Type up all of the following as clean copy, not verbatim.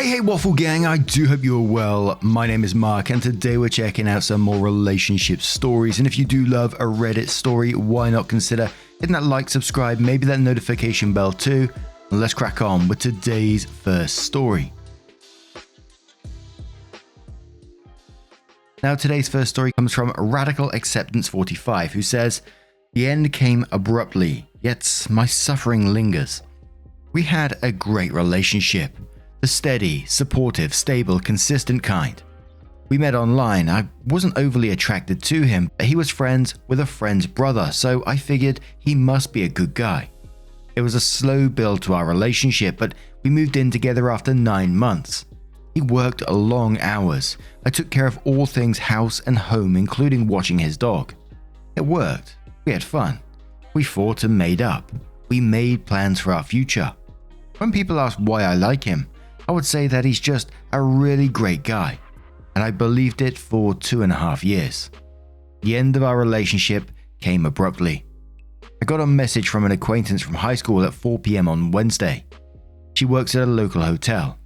Hey Waffle Gang, I do hope you're well. My name is Mark and today we're checking out some more relationship stories. And if you do love a Reddit story, why not consider hitting that like, subscribe, maybe that notification bell too. And let's crack on with today's first story. Now today's first story comes from Radical Acceptance 45, who says, "The end came abruptly, yet my suffering lingers. We had a great relationship. The steady, supportive, stable, consistent kind. We met online. I wasn't overly attracted to him, but he was friends with a friend's brother, so I figured he must be a good guy. It was a slow build to our relationship, but we moved in together after 9 months. He worked long hours. I took care of all things house and home, including watching his dog. It worked. We had fun. We fought and made up. We made plans for our future. When people ask why I like him, I would say that he's just a really great guy, and I believed it for 2.5 years. The end of our relationship came abruptly. I got a message from an acquaintance from high school at 4 p.m. on Wednesday. She works at a local hotel.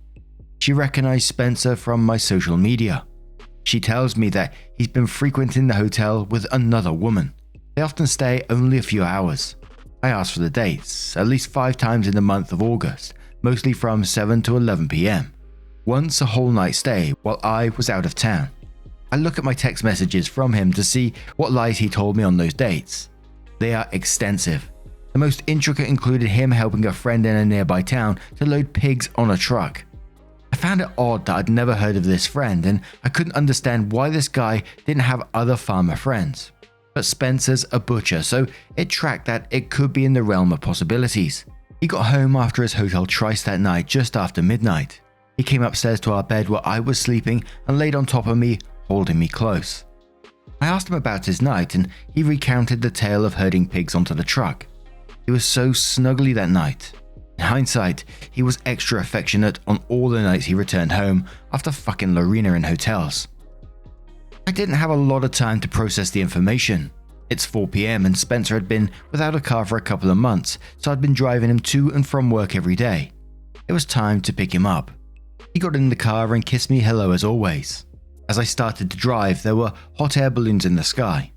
She recognized Spencer from my social media. She tells me that he's been frequenting the hotel with another woman. They often stay only a few hours. I asked for the dates, at least 5 times in the month of August, mostly from 7 to 11 p.m. Once a whole night stay while I was out of town. I look at my text messages from him to see what lies he told me on those dates. They are extensive. The most intricate included him helping a friend in a nearby town to load pigs on a truck. I found it odd that I'd never heard of this friend, and I couldn't understand why this guy didn't have other farmer friends. But Spencer's a butcher, so it tracked that it could be in the realm of possibilities. He got home after his hotel tryst that night just after midnight. He came upstairs to our bed where I was sleeping and laid on top of me, holding me close. I asked him about his night and he recounted the tale of herding pigs onto the truck. He was so snuggly that night. In hindsight, he was extra affectionate on all the nights he returned home after fucking Lorena in hotels. I didn't have a lot of time to process the information. It's 4 p.m. and Spencer had been without a car for a couple of months, so I'd been driving him to and from work every day. It was time to pick him up. He got in the car and kissed me hello as always. As I started to drive, there were hot air balloons in the sky.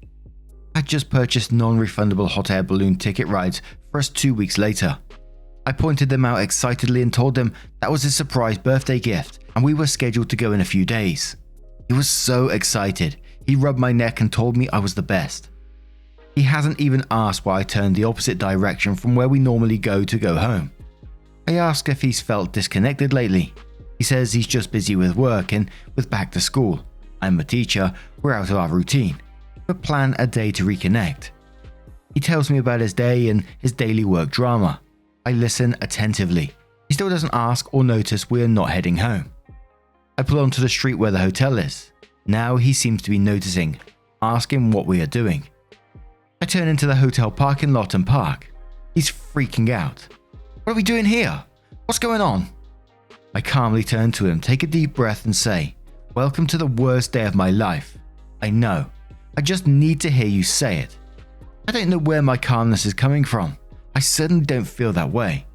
I'd just purchased non-refundable hot air balloon ticket rides for us 2 weeks later. I pointed them out excitedly and told them that was his surprise birthday gift and we were scheduled to go in a few days. He was so excited. He rubbed my neck and told me I was the best. He hasn't even asked why I turned the opposite direction from where we normally go to go home. I asked if he's felt disconnected lately. He says he's just busy with work and with back to school. I'm a teacher, we're out of our routine, but plan a day to reconnect. He tells me about his day and his daily work drama. I listen attentively. He still doesn't ask or notice we're not heading home. I pull onto the street where the hotel is. Now he seems to be noticing, asking what we are doing. I turn into the hotel parking lot and park. He's freaking out. "What are we doing here? What's going on?" I calmly turn to him, take a deep breath and say, "Welcome to the worst day of my life. I know. I just need to hear you say it." I don't know where my calmness is coming from. I certainly don't feel that way.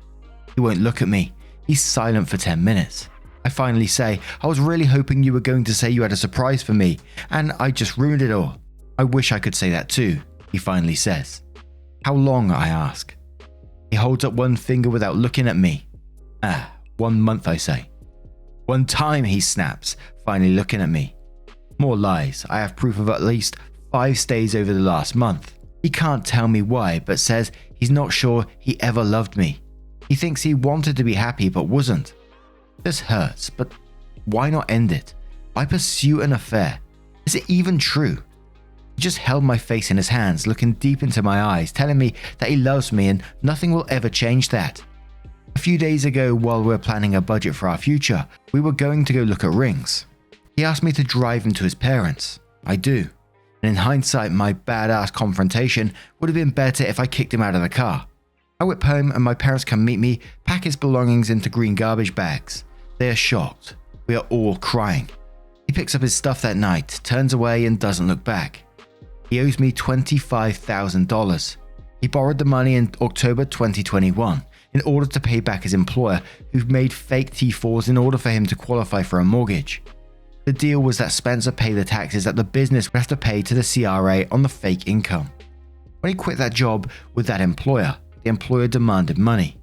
He won't look at me. He's silent for 10 minutes. I finally say, "I was really hoping you were going to say you had a surprise for me, and I just ruined it all. I wish I could say that too," he finally says. "How long?" I ask. He holds up one finger without looking at me. 1 month, I say. "One time," he snaps, finally looking at me. More lies. I have proof of at least 5 stays over the last month. He can't tell me why, but says he's not sure he ever loved me. He thinks he wanted to be happy but wasn't. This hurts, but why not end it? Why pursue an affair? Is it even true? He just held my face in his hands, looking deep into my eyes, telling me that he loves me and nothing will ever change that. A few days ago, while we were planning a budget for our future, we were going to go look at rings. He asked me to drive him to his parents. I do. And in hindsight, my badass confrontation would have been better if I kicked him out of the car. I whip home and my parents come meet me, pack his belongings into green garbage bags. They are shocked. We are all crying. He picks up his stuff that night, turns away and doesn't look back. He owes me $25,000. He borrowed the money in October 2021, in order to pay back his employer, who made fake T4s in order for him to qualify for a mortgage. The deal was that Spencer paid the taxes that the business would have to pay to the CRA on the fake income. When he quit that job with that employer, the employer demanded money.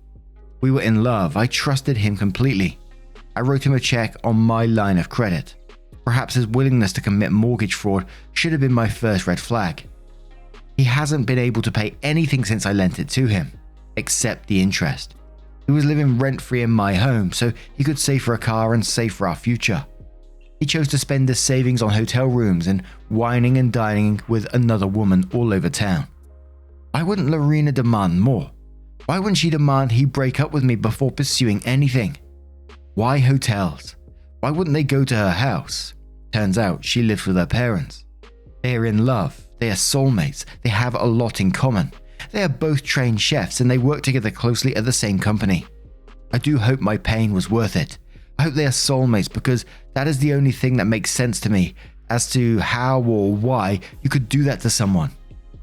We were in love. I trusted him completely. I wrote him a check on my line of credit. Perhaps his willingness to commit mortgage fraud should have been my first red flag. He hasn't been able to pay anything since I lent it to him, except the interest. He was living rent-free in my home, so he could save for a car and save for our future. He chose to spend his savings on hotel rooms and whining and dining with another woman all over town. Why wouldn't Lorena demand more? Why wouldn't she demand he break up with me before pursuing anything? Why hotels? Why wouldn't they go to her house? Turns out she lives with her parents. They are in love. They are soulmates. They have a lot in common. They are both trained chefs and they work together closely at the same company. I do hope my pain was worth it. I hope they are soulmates because that is the only thing that makes sense to me as to how or why you could do that to someone.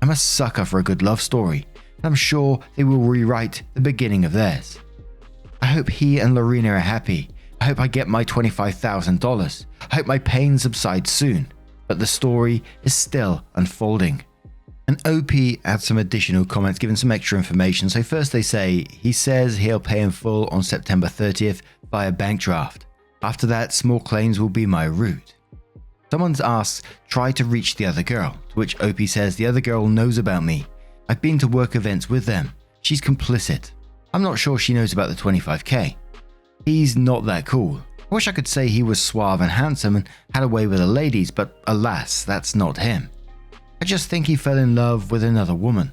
I'm a sucker for a good love story, and I'm sure they will rewrite the beginning of theirs. I hope he and Lorena are happy. I hope I get my $25,000. I hope my pain subsides soon, but the story is still unfolding. And OP adds some additional comments giving some extra information. So first they say, he says he'll pay in full on September 30th via bank draft. After that, small claims will be my route. Someone's asked, try to reach the other girl, to which OP says the other girl knows about me. I've been to work events with them. She's complicit. I'm not sure she knows about the 25k. He's not that cool. I wish I could say he was suave and handsome and had a way with the ladies, but alas, that's not him. I just think he fell in love with another woman.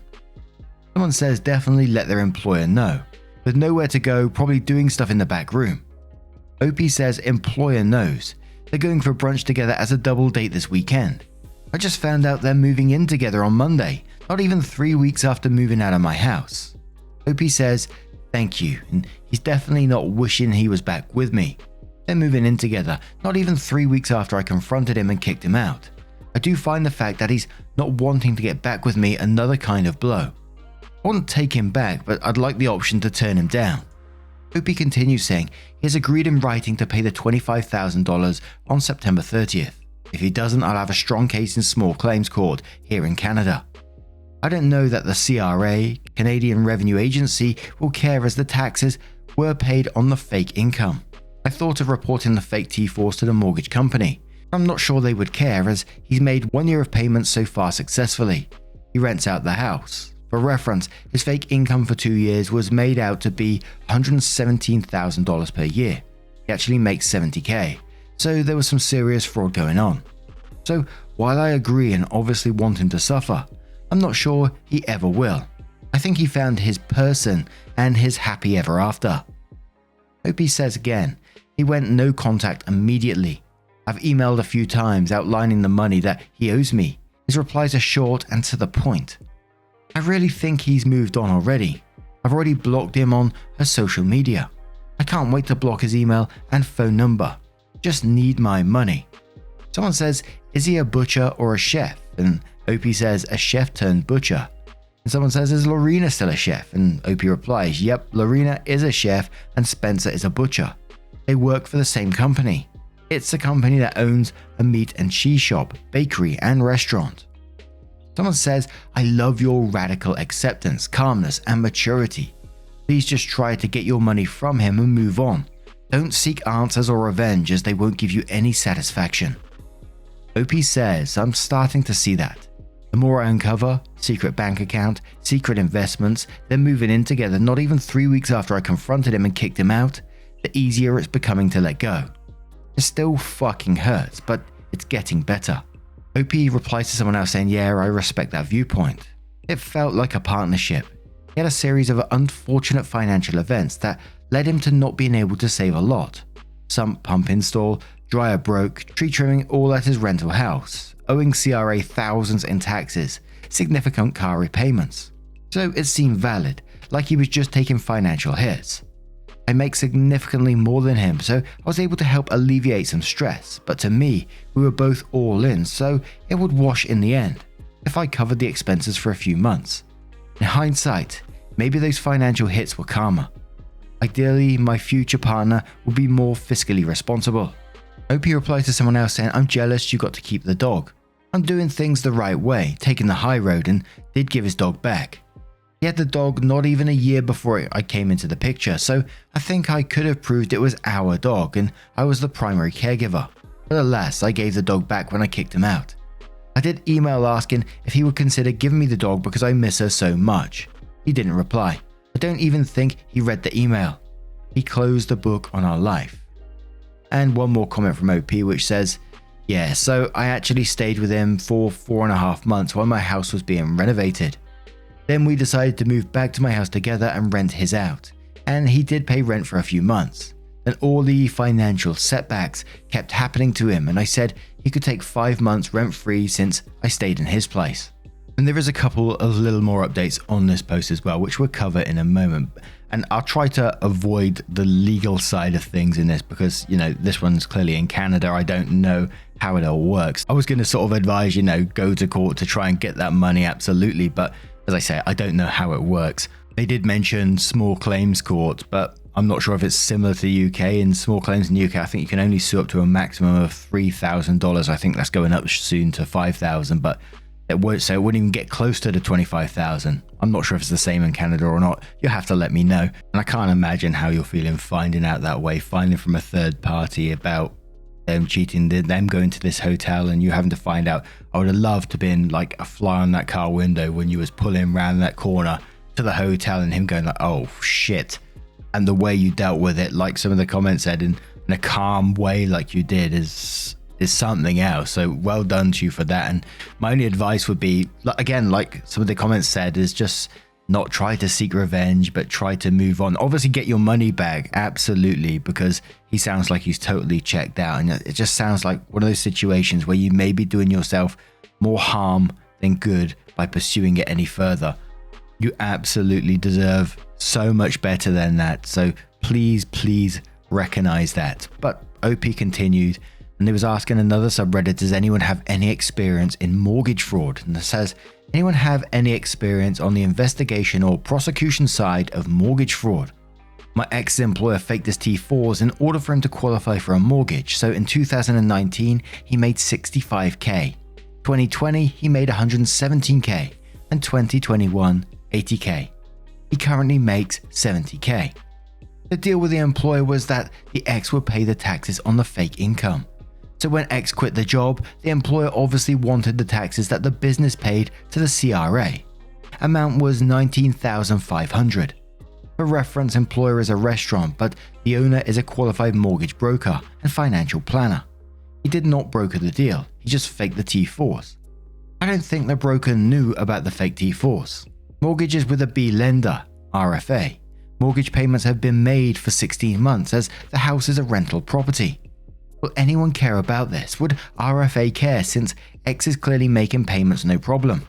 Someone says definitely let their employer know. With nowhere to go, probably doing stuff in the back room. OP says employer knows. They're going for brunch together as a double date this weekend. I just found out they're moving in together on Monday, not even 3 weeks after moving out of my house. OP says thank you, and he's definitely not wishing he was back with me. They're moving in together, not even 3 weeks after I confronted him and kicked him out. I do find the fact that he's not wanting to get back with me another kind of blow. I wouldn't take him back, but I'd like the option to turn him down. OP continues saying he has agreed in writing to pay the $25,000 on September 30th. If he doesn't, I'll have a strong case in small claims court here in Canada. I don't know that the CRA, Canadian Revenue Agency, will care as the taxes were paid on the fake income. I thought of reporting the fake T4s to the mortgage company. I'm not sure they would care as he's made 1 year of payments so far successfully. He rents out the house. For reference, his fake income for 2 years was made out to be $117,000 per year. He actually makes $70k, so there was some serious fraud going on. So while I agree and obviously want him to suffer, I'm not sure he ever will. I think he found his person and his happy ever after. OP says again, he went no contact immediately. I've emailed a few times outlining the money that he owes me. His replies are short and to the point. I really think he's moved on already. I've already blocked him on her social media. I can't wait to block his email and phone number. Just need my money. Someone says, is he a butcher or a chef? And OP says, a chef turned butcher. And someone says, is Lorena still a chef? And OP replies, yep, Lorena is a chef and Spencer is a butcher. They work for the same company. It's a company that owns a meat and cheese shop, bakery, and restaurant. Someone says, I love your radical acceptance, calmness, and maturity. Please just try to get your money from him and move on. Don't seek answers or revenge as they won't give you any satisfaction. OP says, I'm starting to see that. The more I uncover, secret bank account, secret investments, they're moving in together not even 3 weeks after I confronted him and kicked him out, the easier it's becoming to let go. It still fucking hurts, but it's getting better. OP replies to someone else saying, yeah, I respect that viewpoint. It felt like a partnership. He had a series of unfortunate financial events that led him to not being able to save a lot. Sump pump install, dryer broke, tree trimming all at his rental house, owing CRA thousands in taxes, significant car repayments. So it seemed valid, like he was just taking financial hits. I make significantly more than him, so I was able to help alleviate some stress, but to me, we were both all in, so it would wash in the end, if I covered the expenses for a few months. In hindsight, maybe those financial hits were karma. Ideally, my future partner would be more fiscally responsible. OP replies to someone else saying, I'm jealous you got to keep the dog. I'm doing things the right way, taking the high road, and did give his dog back. He had the dog not even a year before I came into the picture, so I think I could have proved it was our dog and I was the primary caregiver. But alas, I gave the dog back when I kicked him out. I did email asking if he would consider giving me the dog because I miss her so much. He didn't reply. I don't even think he read the email. He closed the book on our life. And one more comment from OP which says, yeah, so I actually stayed with him for 4.5 months while my house was being renovated. Then we decided to move back to my house together and rent his out. And he did pay rent for a few months. Then all the financial setbacks kept happening to him and I said he could take 5 months rent free since I stayed in his place. And there is a couple of little more updates on this post as well, which we'll cover in a moment. And I'll try to avoid the legal side of things in this because, this one's clearly in Canada. I don't know how it all works. I was going to sort of advise, go to court to try and get that money, absolutely. But as I say, I don't know how it works. They did mention small claims court, but I'm not sure if it's similar to the UK. In small claims in the UK, I think you can only sue up to a maximum of $3,000. I think that's going up soon to $5,000, but it wouldn't even get close to the $25,000. I'm not sure if it's the same in Canada or not. You'll have to let me know. And I can't imagine how you're feeling finding out that way, finding from a third party about them cheating, them going to this hotel and you having to find out. I would have loved to have been like a fly on that car window when you was pulling around that corner to the hotel and him going like, oh shit. And the way you dealt with it, like some of the comments said, in a calm way like you did is something else. So well done to you for that. And my only advice would be, again, like some of the comments said, is just not try to seek revenge, but try to move on. Obviously get your money back, absolutely, because he sounds like he's totally checked out. And it just sounds like one of those situations where you may be doing yourself more harm than good by pursuing it any further. You absolutely deserve so much better than that. So please recognize that. But OP continued, and they was asking another subreddit, does anyone have any experience in mortgage fraud? And it says, anyone have any experience on the investigation or prosecution side of mortgage fraud? My ex-employer faked his T4s in order for him to qualify for a mortgage. So in 2019, he made 65k. 2020, he made 117k. And 2021, 80k. He currently makes 70k. The deal with the employer was that the ex would pay the taxes on the fake income. So when X quit the job, the employer obviously wanted the taxes that the business paid to the CRA. Amount was $19,500. For reference, employer is a restaurant, but the owner is a qualified mortgage broker and financial planner. He did not broker the deal, he just faked the T4s. I don't think the broker knew about the fake T4s. Mortgages with a B lender, RFA. Mortgage payments have been made for 16 months as the house is a rental property. Will anyone care about this? Would RFA care since X is clearly making payments no problem?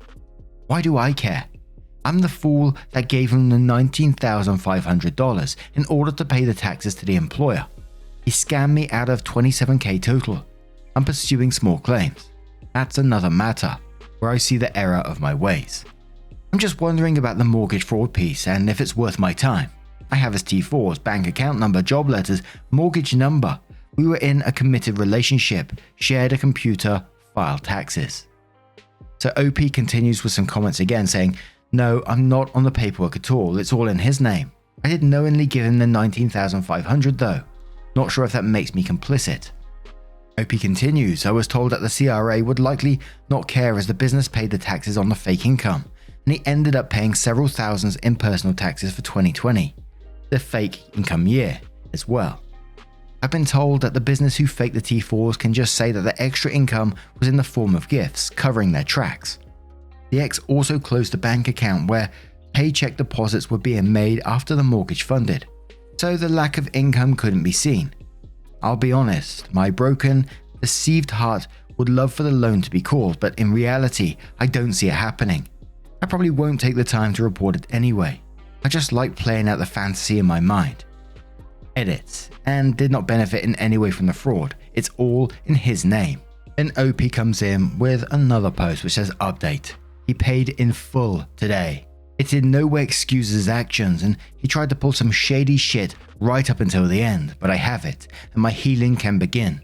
Why do I care? I'm the fool that gave him the $19,500 in order to pay the taxes to the employer. He scammed me out of 27k total. I'm pursuing small claims. That's another matter, where I see the error of my ways. I'm just wondering about the mortgage fraud piece and if it's worth my time. I have his T4s, bank account number, job letters, mortgage number. We were in a committed relationship, shared a computer, filed taxes. So OP continues with some comments again saying, no, I'm not on the paperwork at all, it's all in his name. I did knowingly give him the $19,500 though. Not sure if that makes me complicit. OP continues, I was told that the CRA would likely not care as the business paid the taxes on the fake income, and he ended up paying several thousands in personal taxes for 2020, the fake income year, as well. I've been told that the business who faked the T4s can just say that the extra income was in the form of gifts, covering their tracks. The ex also closed a bank account where paycheck deposits were being made after the mortgage funded, so the lack of income couldn't be seen. I'll be honest, my broken, deceived heart would love for the loan to be called, but in reality, I don't see it happening. I probably won't take the time to report it anyway. I just like playing out the fantasy in my mind. Edit, and did not benefit in any way from the fraud. It's all in his name. Then OP comes in with another post which says update. He paid in full today. It in no way excuses his actions, and he tried to pull some shady shit right up until the end, but I have it, and my healing can begin.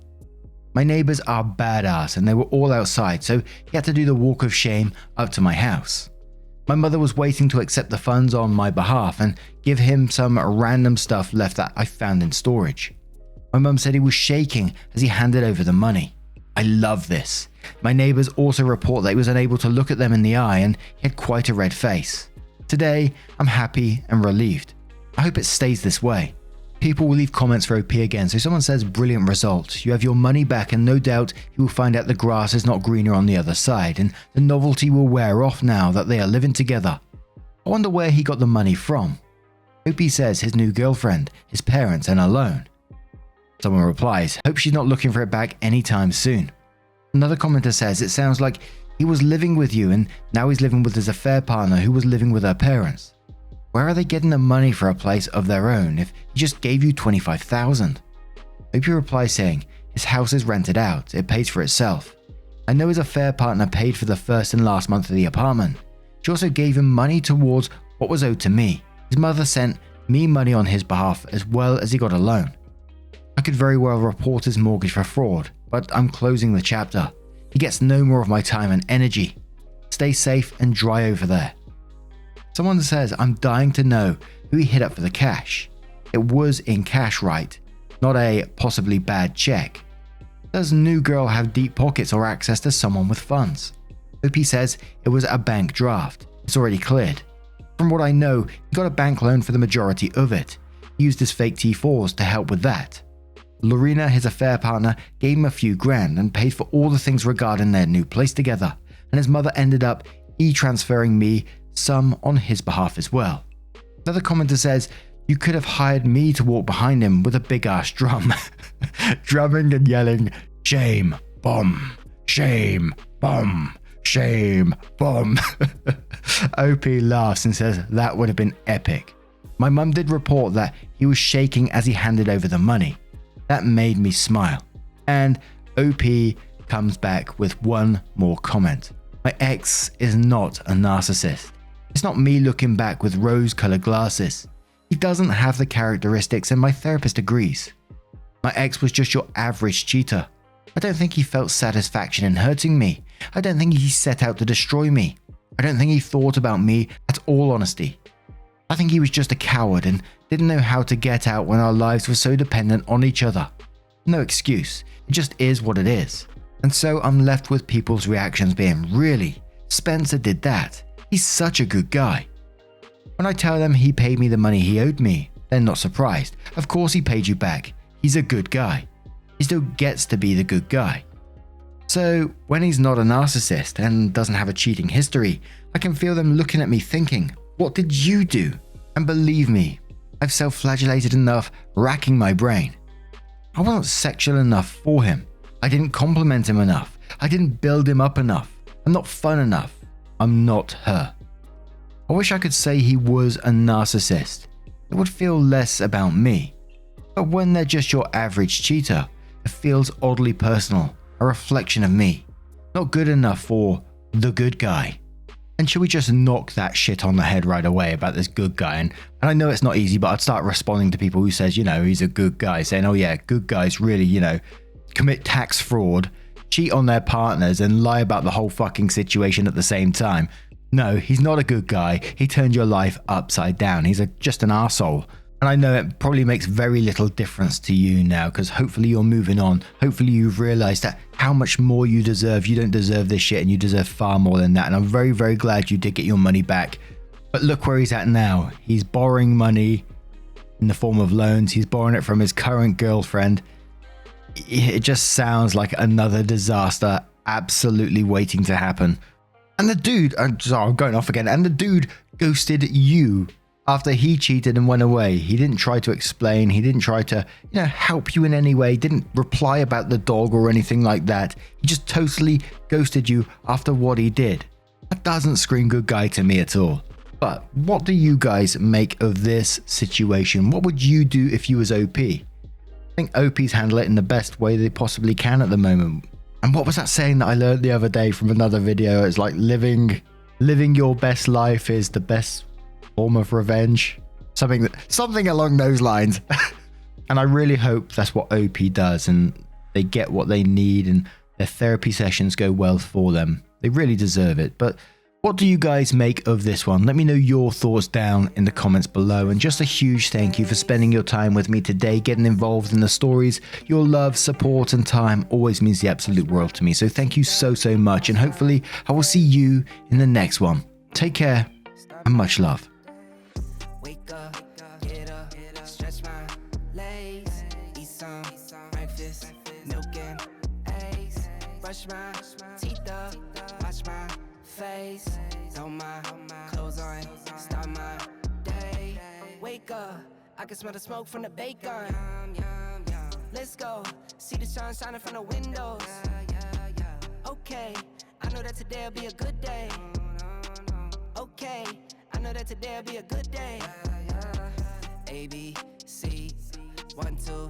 My neighbors are badass, and they were all outside, so he had to do the walk of shame up to my house. My mother was waiting to accept the funds on my behalf and give him some random stuff left that I found in storage. My mum said he was shaking as he handed over the money. I love this. My neighbors also report that he was unable to look at them in the eye and he had quite a red face. Today, I'm happy and relieved. I hope it stays this way. People will leave comments for OP again, so someone says brilliant result. You have your money back and no doubt you will find out the grass is not greener on the other side and the novelty will wear off now that they are living together. I wonder where he got the money from. OP says his new girlfriend, his parents and alone. Someone replies, hope she's not looking for it back anytime soon. Another commenter says it sounds like he was living with you and now he's living with his affair partner who was living with her parents. Where are they getting the money for a place of their own if he just gave you $25,000? OP replies saying his house is rented out, it pays for itself. I know his affair partner paid for the first and last month of the apartment. She also gave him money towards what was owed to me. His mother sent me money on his behalf as well as he got a loan. I could very well report his mortgage for fraud, but I'm closing the chapter. He gets no more of my time and energy. Stay safe and dry over there. Someone says I'm dying to know who he hit up for the cash. It was in cash, right? Not a possibly bad check. Does new girl have deep pockets or access to someone with funds? OP says it was a bank draft. It's already cleared. From what I know, he got a bank loan for the majority of it. He used his fake T4s to help with that. Lorena, his affair partner, gave him a few grand and paid for all the things regarding their new place together, and his mother ended up e-transferring me some on his behalf as well. Another commenter says, you could have hired me to walk behind him with a big ass drum, drumming and yelling, shame, bomb, shame, bomb, shame, bomb. OP laughs and says that would have been epic. My mum did report that he was shaking as he handed over the money. That made me smile. And OP comes back with one more comment. My ex is not a narcissist. It's not me looking back with rose-colored glasses. He doesn't have the characteristics and my therapist agrees. My ex was just your average cheater. I don't think he felt satisfaction in hurting me. I don't think he set out to destroy me. I don't think he thought about me at all honesty. I think he was just a coward and didn't know how to get out when our lives were so dependent on each other. No excuse, it just is what it is. And so I'm left with people's reactions being, really? Spencer did that? He's such a good guy. When I tell them he paid me the money he owed me, they're not surprised. Of course he paid you back. He's a good guy. He still gets to be the good guy. So when he's not a narcissist and doesn't have a cheating history, I can feel them looking at me thinking, what did you do? And believe me, I've self-flagellated enough, racking my brain. I wasn't sexual enough for him. I didn't compliment him enough. I didn't build him up enough. I'm not fun enough. I'm not her. I wish I could say he was a narcissist. It would feel less about me. But when they're just your average cheater, it feels oddly personal, a reflection of me. Not good enough for the good guy. And should we just knock that shit on the head right away about this good guy? And I know it's not easy, but I'd start responding to people who says, he's a good guy, saying, oh yeah, good guys really, commit tax fraud, cheat on their partners and lie about the whole fucking situation at the same time. No, he's not a good guy. He turned your life upside down. He's just an arsehole. And I know it probably makes very little difference to you now because hopefully you're moving on. Hopefully you've realized that how much more you deserve. You don't deserve this shit and you deserve far more than that. And I'm very, very glad you did get your money back. But look where he's at now. He's borrowing money in the form of loans. He's borrowing it from his current girlfriend. It just sounds like another disaster absolutely waiting to happen. And the dude, I'm going off again, and the dude ghosted you after he cheated and went away. He didn't try to explain. He didn't try to, help you in any way. Didn't reply about the dog or anything like that. He just totally ghosted you after what he did. That doesn't scream good guy to me at all. But what do you guys make of this situation? What would you do if you was OP? I think OPs handle it in the best way they possibly can at the moment. And what was that saying that I learned the other day from another video? It's like living living your best life is the best form of revenge. Something along those lines. And I really hope that's what OP does and they get what they need and their therapy sessions go well for them. They really deserve it. But what do you guys make of this one? Let me know your thoughts down in the comments below. And just a huge thank you for spending your time with me today, getting involved in the stories. Your love, support, and time always means the absolute world to me. So thank you so much. And hopefully I will see you in the next one. Take care and much love. Wake up, get up, stretch my legs, eat some breakfast, milk and eggs, brush my teeth up, wash my face, throw my clothes on, start my day. Wake up, I can smell the smoke from the bacon. Let's go, see the sun shining from the windows. Okay, I know that today'll be a good day. Okay, I know that today'll be a good day. A, B, C, 1, 2